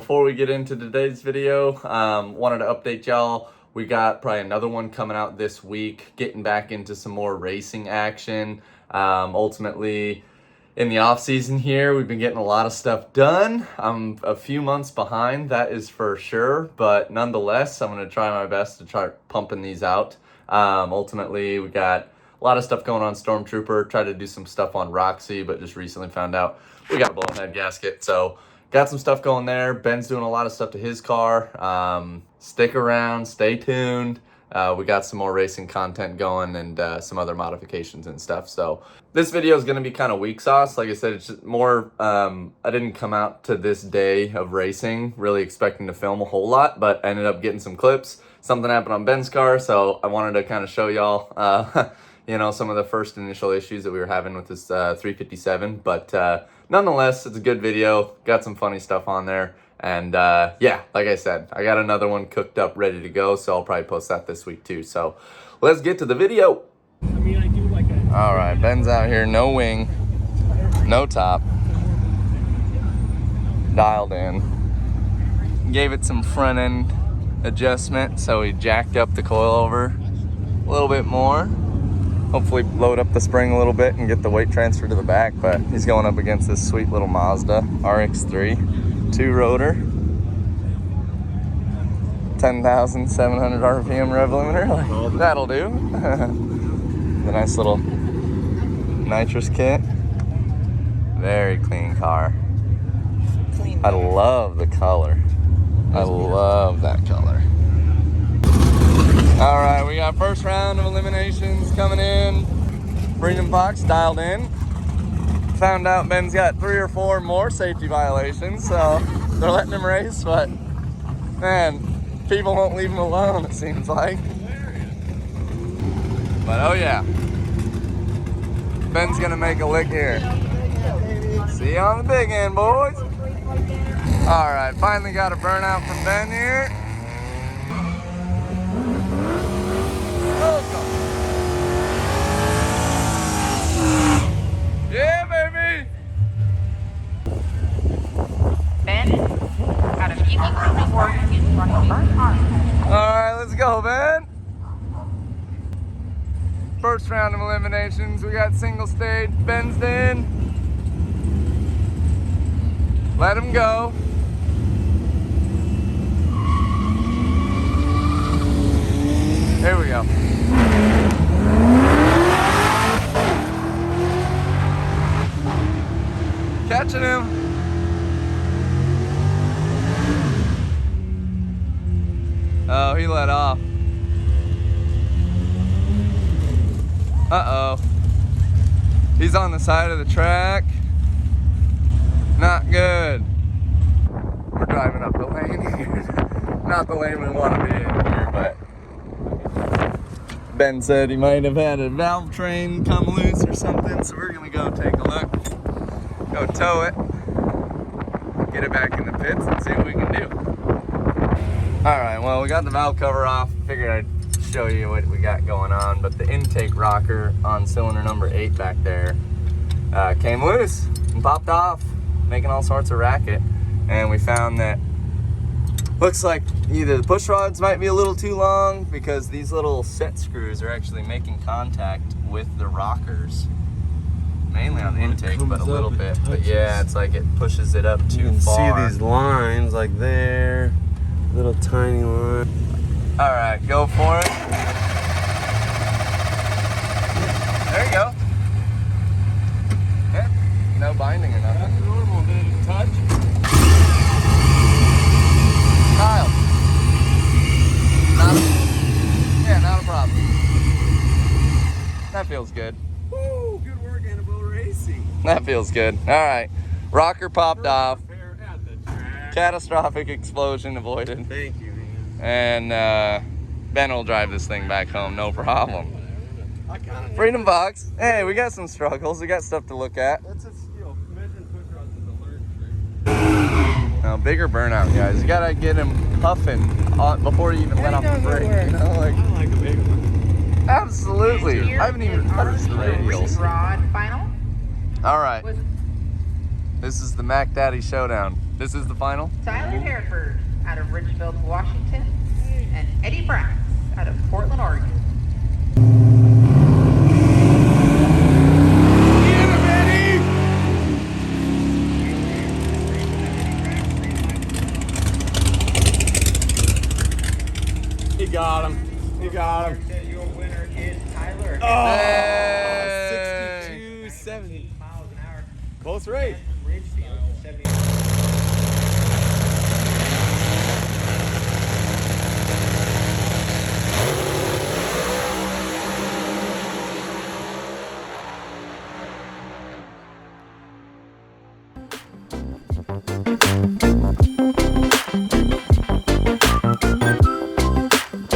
before we get into today's video, wanted to update y'all. We got probably another one coming out this week, getting back into some more racing action. Ultimately, in the off season here, we've been getting a lot of stuff done. I'm a few months behind, that is for sure, but nonetheless, I'm going to try my best to try pumping these out. Ultimately, we got a lot of stuff going on Stormtrooper, tried to do some stuff on Roxy, but just recently found out we got a blown head gasket, so got some stuff going there. Ben's doing a lot of stuff to his car. Stick around, stay tuned. We got some more racing content going and some other modifications and stuff. So this video is going to be kind of weak sauce. Like I said, it's just more, I didn't come out to this day of racing really expecting to film a whole lot, but I ended up getting some clips. Something happened on Ben's car, so I wanted to kind of show y'all, you know, some of the first initial issues that we were having with this 357. But nonetheless, it's a good video. Got some funny stuff on there. And yeah, like I said, I got another one cooked up, ready to go. So I'll probably post that this week too. So let's get to the video. All right, Ben's out here, no wing, no top, dialed in. Gave it some front end adjustment. So he jacked up the coilover a little bit more. Hopefully load up the spring a little bit and get the weight transfer to the back, but he's going up against this sweet little Mazda RX-3, 2-rotor, 10,700 RPM rev limiter, like, that'll do. The nice little nitrous kit, very clean car. I love the color, I love that color. All right, we got first round of eliminations coming in. Freedom Fox dialed in. Found out Ben's got 3 or 4 more safety violations, so they're letting him race, but man, people won't leave him alone, it seems like. But oh yeah, Ben's gonna make a lick here. See you on the big end, boys. All right, finally got a burnout from Ben here. Yeah, baby! Ben, got a few things before you get running first hard. Alright, let's go, Ben. First round of eliminations. We got single stage. Ben's in. Let him go. Here we go. Catching him. Oh, he let off. Uh-oh. He's on the side of the track. Not good. We're driving up the lane here. Not the lane we want to be in here, but Ben said he might have had a valve train come loose or something, so we're gonna go take a look. Go tow it, get it back in the pits and see what we can do. All right, well, we got the valve cover off. Figured I'd show you what we got going on, but the intake rocker on cylinder number 8 back there came loose and popped off, making all sorts of racket. And we found that looks like either the push rods might be a little too long because these little set screws are actually making contact with the rockers. Mainly on the intake, but a little bit. But yeah, it's like it pushes it up too far. You can see these lines like there, little tiny line. All right, go for it. There you go. Yeah, no binding or nothing. That's normal, did it touch? Kyle. Not a problem. That feels good. Woo, good work, Enebo Racing. That feels good. All right, rocker popped off. At the track. Catastrophic explosion avoided. Thank you, man. And Ben will drive this thing back home, no problem. I kinda Freedom Fox. Hey, we got some struggles. We got stuff to look at. That's a, measuring pushrods is a learn trick. Now, bigger burnout, guys. You gotta get him puffing before you even let off the brake. You know, like, I like a big one. absolutely. I haven't even touched the radials. Rod final. All right. This is the Mac Daddy Showdown. This is the final? Tyler Hereford out of Richfield, Washington, and Eddie Brax out of Portland, Oregon. He got him. He got him. Your winner is Tyler. Oh, Hey. 62.70. Close race.